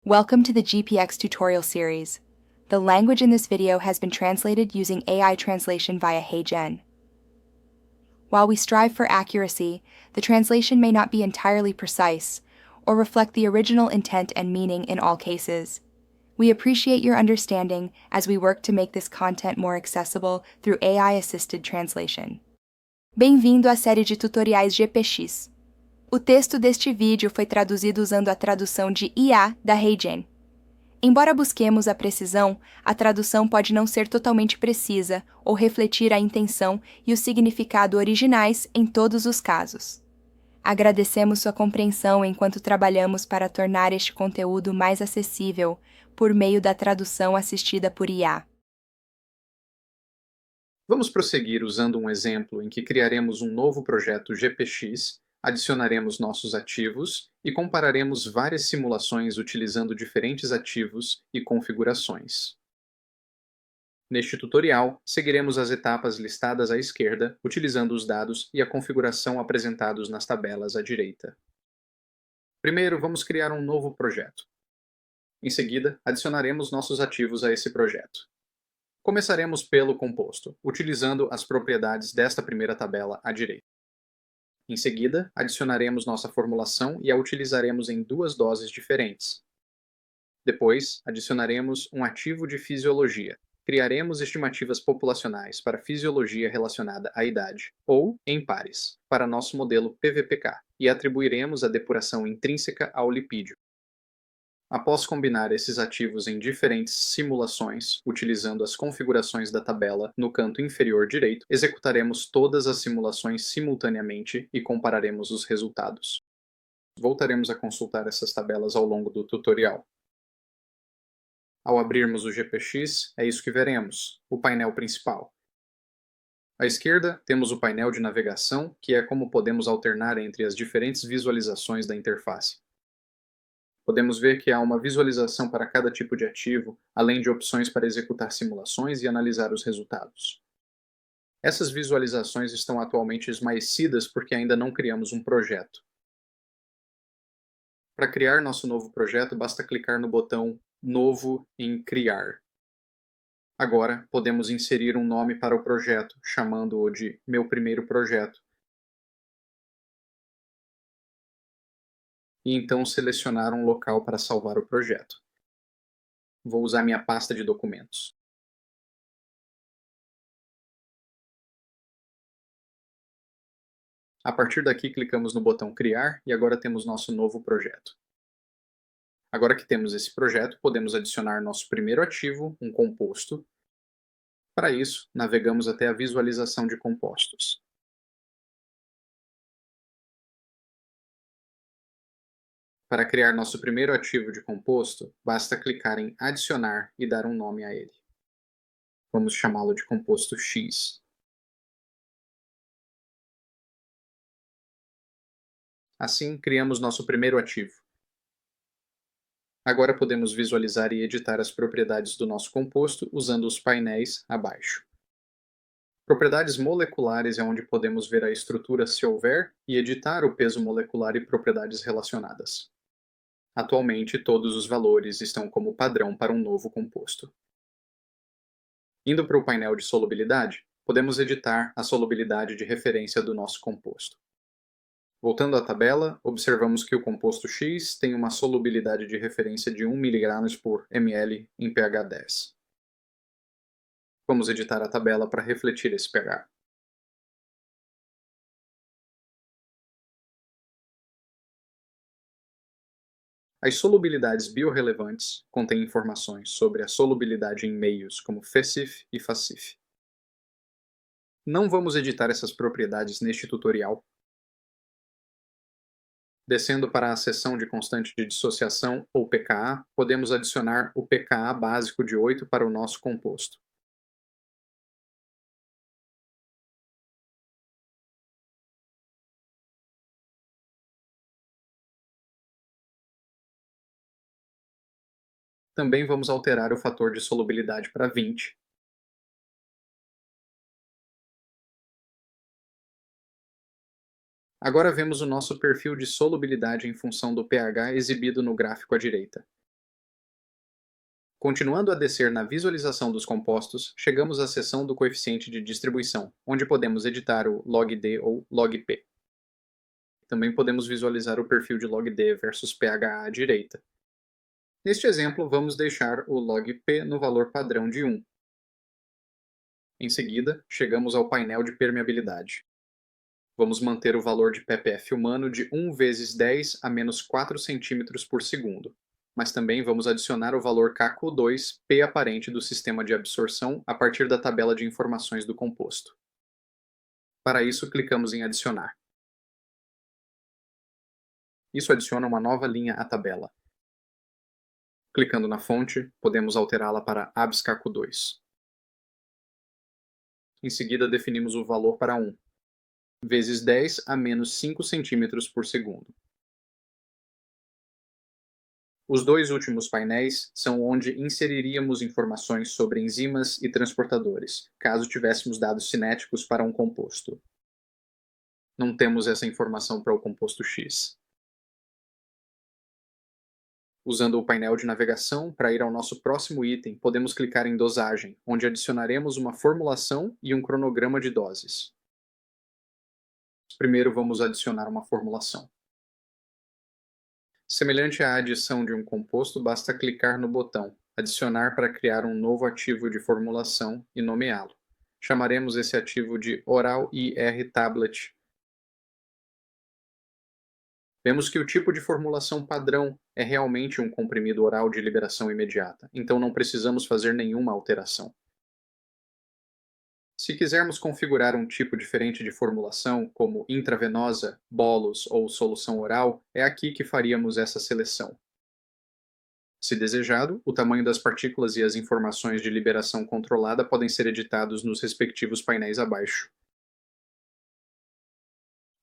Welcome to the GPX tutorial series. The language in this video has been translated using AI translation via HeyGen. While we strive for accuracy, the translation may not be entirely precise or reflect the original intent and meaning in all cases. We appreciate your understanding as we work to make this content more accessible through AI-assisted translation. Bem-vindo à série de tutoriais GPX. O texto deste vídeo foi traduzido usando a tradução de IA da HeyGen. Embora busquemos a precisão, a tradução pode não ser totalmente precisa ou refletir a intenção e o significado originais em todos os casos. Agradecemos sua compreensão enquanto trabalhamos para tornar este conteúdo mais acessível por meio da tradução assistida por IA. Vamos prosseguir usando um exemplo em que criaremos um novo projeto GPX, adicionaremos nossos ativos e compararemos várias simulações utilizando diferentes ativos e configurações. Neste tutorial, seguiremos as etapas listadas à esquerda, utilizando os dados e a configuração apresentados nas tabelas à direita. Primeiro, vamos criar um novo projeto. Em seguida, adicionaremos nossos ativos a esse projeto. Começaremos pelo composto, utilizando as propriedades desta primeira tabela à direita. Em seguida, adicionaremos nossa formulação e a utilizaremos em duas doses diferentes. Depois, adicionaremos um ativo de fisiologia. Criaremos estimativas populacionais para fisiologia relacionada à idade, ou em pares, para nosso modelo PVPK, e atribuiremos a depuração intrínseca ao lipídio. Após combinar esses ativos em diferentes simulações, utilizando as configurações da tabela no canto inferior direito, executaremos todas as simulações simultaneamente e compararemos os resultados. Voltaremos a consultar essas tabelas ao longo do tutorial. Ao abrirmos o GPX, é isso que veremos, o painel principal. À esquerda, temos o painel de navegação, que é como podemos alternar entre as diferentes visualizações da interface. Podemos ver que há uma visualização para cada tipo de ativo, além de opções para executar simulações e analisar os resultados. Essas visualizações estão atualmente esmaecidas porque ainda não criamos um projeto. Para criar nosso novo projeto, basta clicar no botão Novo em Criar. Agora, podemos inserir um nome para o projeto, chamando-o de Meu Primeiro Projeto, e então selecionar um local para salvar o projeto. Vou usar minha pasta de documentos. A partir daqui, clicamos no botão Criar e agora temos nosso novo projeto. Agora que temos esse projeto, podemos adicionar nosso primeiro ativo, um composto. Para isso, navegamos até a visualização de compostos. Para criar nosso primeiro ativo de composto, basta clicar em Adicionar e dar um nome a ele. Vamos chamá-lo de composto X. Assim, criamos nosso primeiro ativo. Agora podemos visualizar e editar as propriedades do nosso composto usando os painéis abaixo. Propriedades moleculares é onde podemos ver a estrutura se houver e editar o peso molecular e propriedades relacionadas. Atualmente, todos os valores estão como padrão para um novo composto. Indo para o painel de solubilidade, podemos editar a solubilidade de referência do nosso composto. Voltando à tabela, observamos que o composto X tem uma solubilidade de referência de 1 mg por ml em pH 10. Vamos editar a tabela para refletir esse pH. As solubilidades biorrelevantes contêm informações sobre a solubilidade em meios como FECIF e FACIF. Não vamos editar essas propriedades neste tutorial. Descendo para a seção de constante de dissociação, ou pKa, podemos adicionar o pKa básico de 8 para o nosso composto. Também vamos alterar o fator de solubilidade para 20. Agora vemos o nosso perfil de solubilidade em função do pH exibido no gráfico à direita. Continuando a descer na visualização dos compostos, chegamos à seção do coeficiente de distribuição, onde podemos editar o log-D ou log-P. Também podemos visualizar o perfil de log-D versus pH à direita. Neste exemplo, vamos deixar o log-P no valor padrão de 1. Em seguida, chegamos ao painel de permeabilidade. Vamos manter o valor de ppf humano de 1 vezes 10 a menos 4 cm por segundo, mas também vamos adicionar o valor KQ2 P aparente do sistema de absorção a partir da tabela de informações do composto. Para isso, clicamos em Adicionar. Isso adiciona uma nova linha à tabela. Clicando na fonte, podemos alterá-la para ABS-KQ2. Em seguida, definimos o valor para 1, vezes 10 a menos 5 cm por segundo. Os dois últimos painéis são onde inseriríamos informações sobre enzimas e transportadores, caso tivéssemos dados cinéticos para um composto. Não temos essa informação para o composto X. Usando o painel de navegação para ir ao nosso próximo item, podemos clicar em Dosagem, onde adicionaremos uma formulação e um cronograma de doses. Primeiro vamos adicionar uma formulação. Semelhante à adição de um composto, basta clicar no botão Adicionar para criar um novo ativo de formulação e nomeá-lo. Chamaremos esse ativo de Oral IR Tablet. Vemos que o tipo de formulação padrão é realmente um comprimido oral de liberação imediata, então não precisamos fazer nenhuma alteração. Se quisermos configurar um tipo diferente de formulação, como intravenosa, bolos ou solução oral, é aqui que faríamos essa seleção. Se desejado, o tamanho das partículas e as informações de liberação controlada podem ser editados nos respectivos painéis abaixo.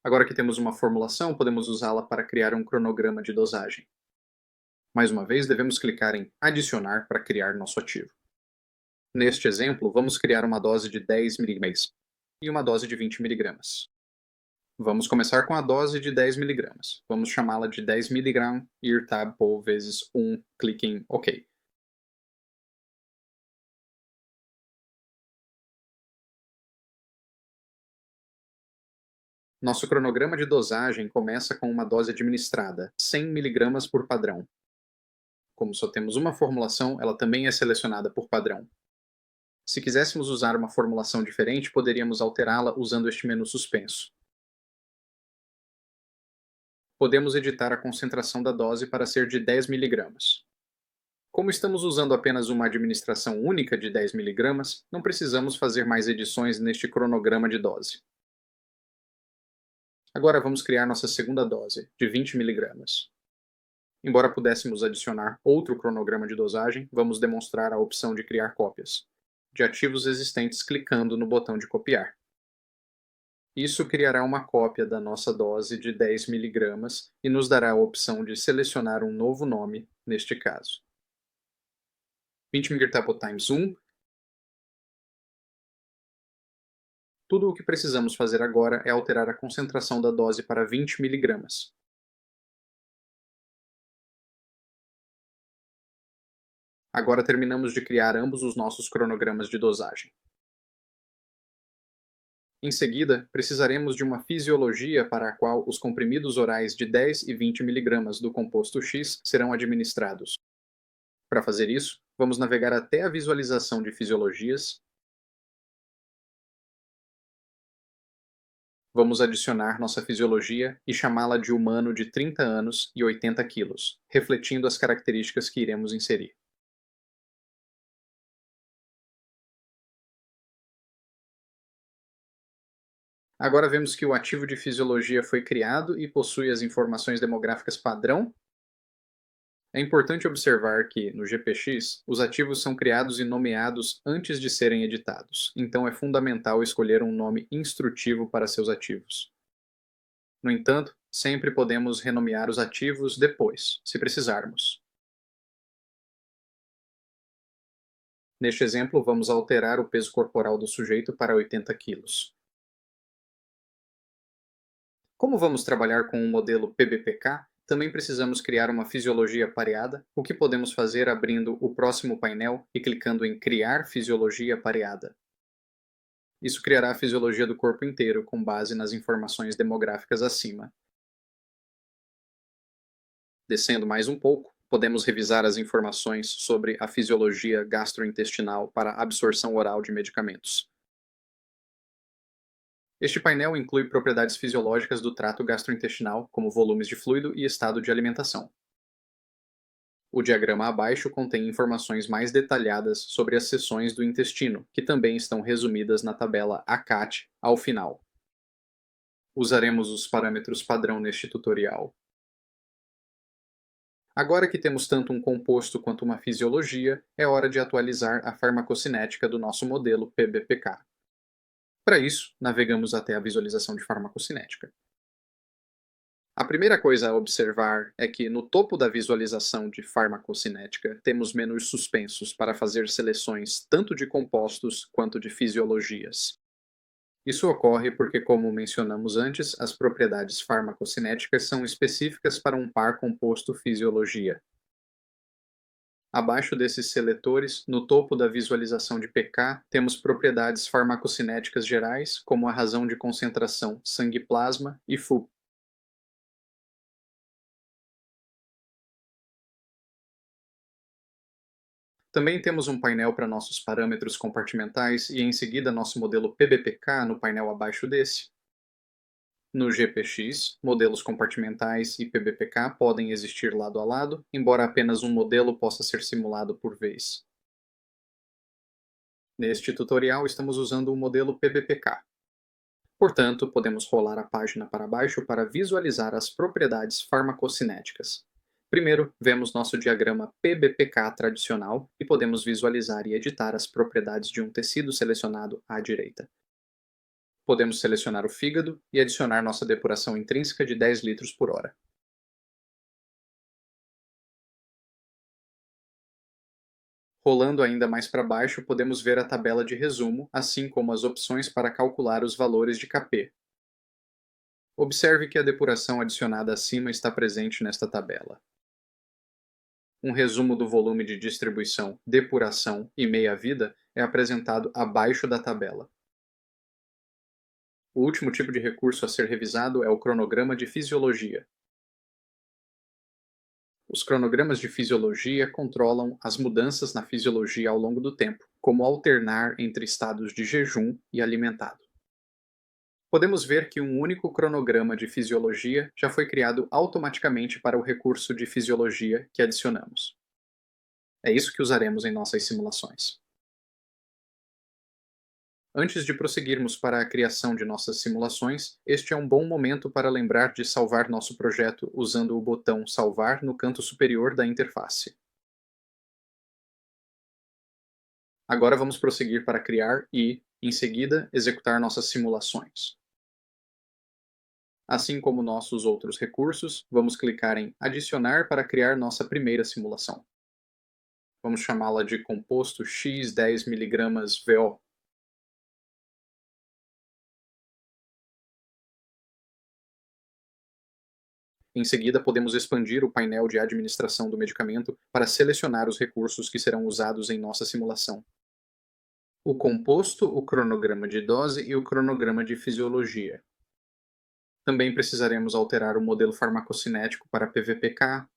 Agora que temos uma formulação, podemos usá-la para criar um cronograma de dosagem. Mais uma vez, devemos clicar em Adicionar para criar nosso ativo. Neste exemplo, vamos criar uma dose de 10 mg e uma dose de 20 mg. Vamos começar com a dose de 10 mg. Vamos chamá-la de 10 mg IRTAB vezes 1, clique em OK. Nosso cronograma de dosagem começa com uma dose administrada, 100 mg por padrão. Como só temos uma formulação, ela também é selecionada por padrão. Se quiséssemos usar uma formulação diferente, poderíamos alterá-la usando este menu suspenso. Podemos editar a concentração da dose para ser de 10 mg. Como estamos usando apenas uma administração única de 10 mg, não precisamos fazer mais edições neste cronograma de dose. Agora vamos criar nossa segunda dose, de 20 mg. Embora pudéssemos adicionar outro cronograma de dosagem, vamos demonstrar a opção de criar cópias de ativos existentes clicando no botão de copiar. Isso criará uma cópia da nossa dose de 10 mg e nos dará a opção de selecionar um novo nome neste caso. 20 mg times 1. Tudo o que precisamos fazer agora é alterar a concentração da dose para 20 mg. Agora terminamos de criar ambos os nossos cronogramas de dosagem. Em seguida, precisaremos de uma fisiologia para a qual os comprimidos orais de 10 e 20 mg do composto X serão administrados. Para fazer isso, vamos navegar até a visualização de fisiologias. Vamos adicionar nossa fisiologia e chamá-la de humano de 30 anos e 80 kg, refletindo as características que iremos inserir. Agora vemos que o ativo de fisiologia foi criado e possui as informações demográficas padrão. É importante observar que, no GPX, os ativos são criados e nomeados antes de serem editados, então é fundamental escolher um nome instrutivo para seus ativos. No entanto, sempre podemos renomear os ativos depois, se precisarmos. Neste exemplo, vamos alterar o peso corporal do sujeito para 80 kg. Como vamos trabalhar com o modelo PBPK, Também precisamos criar uma fisiologia pareada, o que podemos fazer abrindo o próximo painel e clicando em Criar fisiologia pareada. Isso criará a fisiologia do corpo inteiro com base nas informações demográficas acima. Descendo mais um pouco, podemos revisar as informações sobre a fisiologia gastrointestinal para absorção oral de medicamentos. Este painel inclui propriedades fisiológicas do trato gastrointestinal, como volumes de fluido e estado de alimentação. O diagrama abaixo contém informações mais detalhadas sobre as seções do intestino, que também estão resumidas na tabela ACAT ao final. Usaremos os parâmetros padrão neste tutorial. Agora que temos tanto um composto quanto uma fisiologia, é hora de atualizar a farmacocinética do nosso modelo PBPK. Para isso, navegamos até a visualização de farmacocinética. A primeira coisa a observar é que no topo da visualização de farmacocinética temos menus suspensos para fazer seleções tanto de compostos quanto de fisiologias. Isso ocorre porque, como mencionamos antes, as propriedades farmacocinéticas são específicas para um par composto-fisiologia. Abaixo desses seletores, no topo da visualização de PK, temos propriedades farmacocinéticas gerais, como a razão de concentração sangue-plasma e Fu. Também temos um painel para nossos parâmetros compartimentais e em seguida nosso modelo PBPK no painel abaixo desse. No GPX, modelos compartimentais e PBPK podem existir lado a lado, embora apenas um modelo possa ser simulado por vez. Neste tutorial estamos usando o modelo PBPK. Portanto, podemos rolar a página para baixo para visualizar as propriedades farmacocinéticas. Primeiro, vemos nosso diagrama PBPK tradicional e podemos visualizar e editar as propriedades de um tecido selecionado à direita. Podemos selecionar o fígado e adicionar nossa depuração intrínseca de 10 litros por hora. Rolando ainda mais para baixo, podemos ver a tabela de resumo, assim como as opções para calcular os valores de Kp. Observe que a depuração adicionada acima está presente nesta tabela. Um resumo do volume de distribuição, depuração e meia-vida é apresentado abaixo da tabela. O último tipo de recurso a ser revisado é o cronograma de fisiologia. Os cronogramas de fisiologia controlam as mudanças na fisiologia ao longo do tempo, como alternar entre estados de jejum e alimentado. Podemos ver que um único cronograma de fisiologia já foi criado automaticamente para o recurso de fisiologia que adicionamos. É isso que usaremos em nossas simulações. Antes de prosseguirmos para a criação de nossas simulações, este é um bom momento para lembrar de salvar nosso projeto usando o botão Salvar no canto superior da interface. Agora vamos prosseguir para criar e, em seguida, executar nossas simulações. Assim como nossos outros recursos, vamos clicar em Adicionar para criar nossa primeira simulação. Vamos chamá-la de composto X 10 mg VO. Em seguida, podemos expandir o painel de administração do medicamento para selecionar os recursos que serão usados em nossa simulação. O composto, o cronograma de dose e o cronograma de fisiologia. Também precisaremos alterar o modelo farmacocinético para PVPK.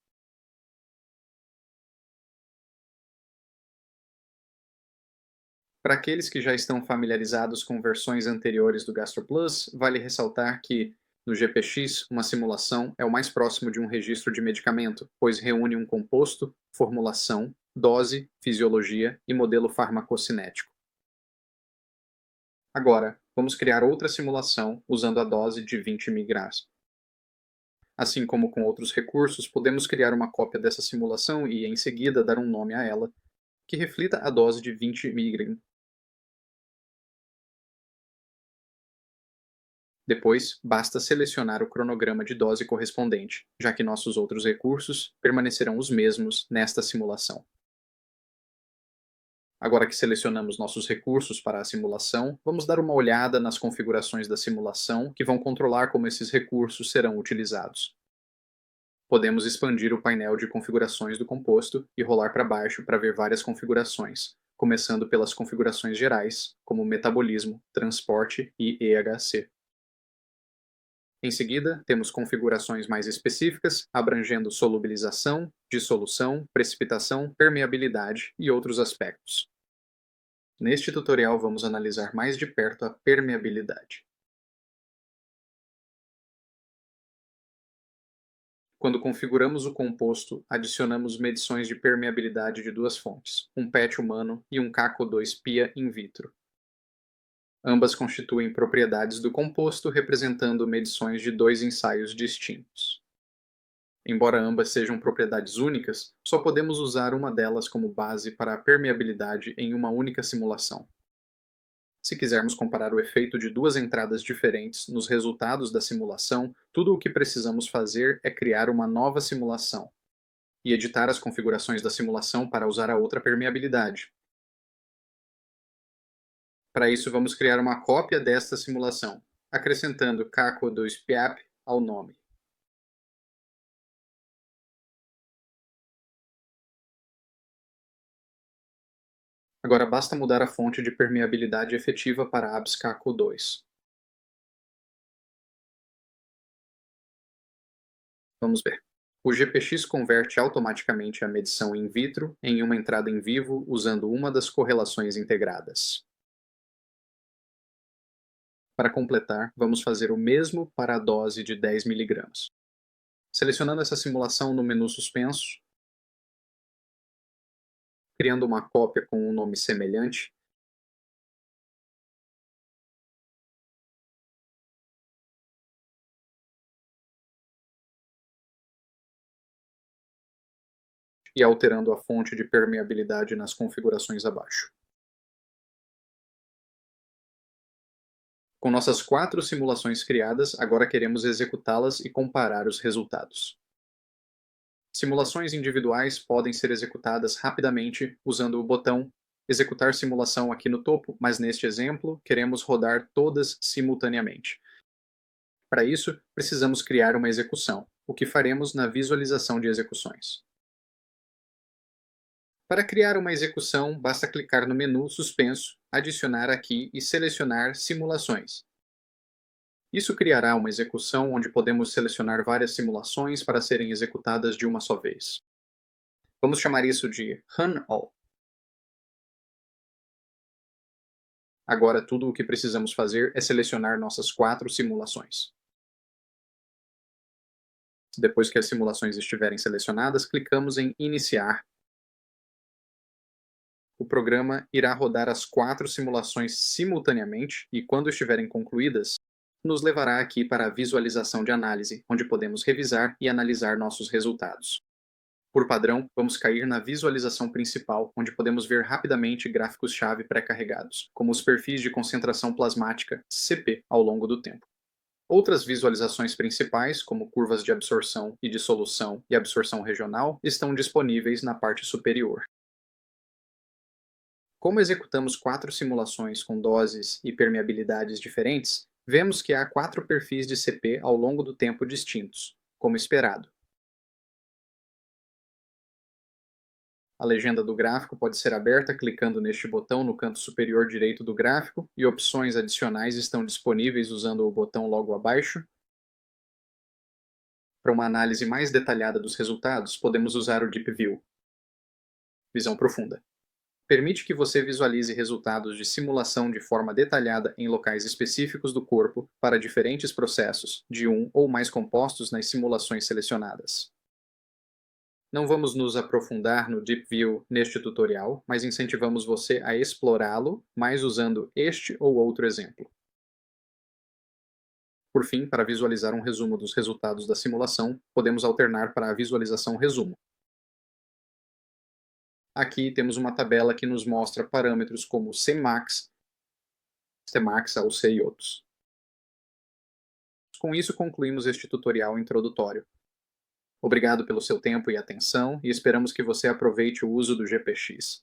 Para aqueles que já estão familiarizados com versões anteriores do GastroPlus, vale ressaltar que, no GPX, uma simulação é o mais próximo de um registro de medicamento, pois reúne um composto, formulação, dose, fisiologia e modelo farmacocinético. Agora, vamos criar outra simulação usando a dose de 20 mg. Assim como com outros recursos, podemos criar uma cópia dessa simulação e, em seguida, dar um nome a ela, que reflita a dose de 20 mg. Depois, basta selecionar o cronograma de dose correspondente, já que nossos outros recursos permanecerão os mesmos nesta simulação. Agora que selecionamos nossos recursos para a simulação, vamos dar uma olhada nas configurações da simulação que vão controlar como esses recursos serão utilizados. Podemos expandir o painel de configurações do composto e rolar para baixo para ver várias configurações, começando pelas configurações gerais, como metabolismo, transporte e EHC. Em seguida, temos configurações mais específicas, abrangendo solubilização, dissolução, precipitação, permeabilidade e outros aspectos. Neste tutorial, vamos analisar mais de perto a permeabilidade. Quando configuramos o composto, adicionamos medições de permeabilidade de duas fontes, um PET humano e um CaCO2 PIA in vitro. Ambas constituem propriedades do composto, representando medições de dois ensaios distintos. Embora ambas sejam propriedades únicas, só podemos usar uma delas como base para a permeabilidade em uma única simulação. Se quisermos comparar o efeito de duas entradas diferentes nos resultados da simulação, tudo o que precisamos fazer é criar uma nova simulação e editar as configurações da simulação para usar a outra permeabilidade. Para isso, vamos criar uma cópia desta simulação, acrescentando CaCO2PAP ao nome. Agora basta mudar a fonte de permeabilidade efetiva para ABS-CaCO2. Vamos ver. O GPX converte automaticamente a medição in vitro em uma entrada em vivo usando uma das correlações integradas. Para completar, vamos fazer o mesmo para a dose de 10 mg. Selecionando essa simulação no menu suspenso, criando uma cópia com um nome semelhante, e alterando a fonte de permeabilidade nas configurações abaixo. Com nossas 4 simulações criadas, agora queremos executá-las e comparar os resultados. Simulações individuais podem ser executadas rapidamente usando o botão Executar simulação aqui no topo, mas neste exemplo, queremos rodar todas simultaneamente. Para isso, precisamos criar uma execução, o que faremos na visualização de execuções. Para criar uma execução, basta clicar no menu suspenso, adicionar aqui e selecionar Simulações. Isso criará uma execução onde podemos selecionar várias simulações para serem executadas de uma só vez. Vamos chamar isso de Run All. Agora tudo o que precisamos fazer é selecionar nossas 4 simulações. Depois que as simulações estiverem selecionadas, clicamos em Iniciar. O programa irá rodar as 4 simulações simultaneamente e, quando estiverem concluídas, nos levará aqui para a visualização de análise, onde podemos revisar e analisar nossos resultados. Por padrão, vamos cair na visualização principal, onde podemos ver rapidamente gráficos-chave pré-carregados, como os perfis de concentração plasmática, CP, ao longo do tempo. Outras visualizações principais, como curvas de absorção e dissolução e absorção regional, estão disponíveis na parte superior. Como executamos 4 simulações com doses e permeabilidades diferentes, vemos que há 4 perfis de CP ao longo do tempo distintos, como esperado. A legenda do gráfico pode ser aberta clicando neste botão no canto superior direito do gráfico e opções adicionais estão disponíveis usando o botão logo abaixo. Para uma análise mais detalhada dos resultados, podemos usar o Deep View, visão profunda. Permite que você visualize resultados de simulação de forma detalhada em locais específicos do corpo para diferentes processos, de um ou mais compostos nas simulações selecionadas. Não vamos nos aprofundar no Deep View neste tutorial, mas incentivamos você a explorá-lo, mais usando este ou outro exemplo. Por fim, para visualizar um resumo dos resultados da simulação, podemos alternar para a visualização resumo. Aqui temos uma tabela que nos mostra parâmetros como Cmax, Tmax, AUC e outros. Com isso concluímos este tutorial introdutório. Obrigado pelo seu tempo e atenção e esperamos que você aproveite o uso do GPX.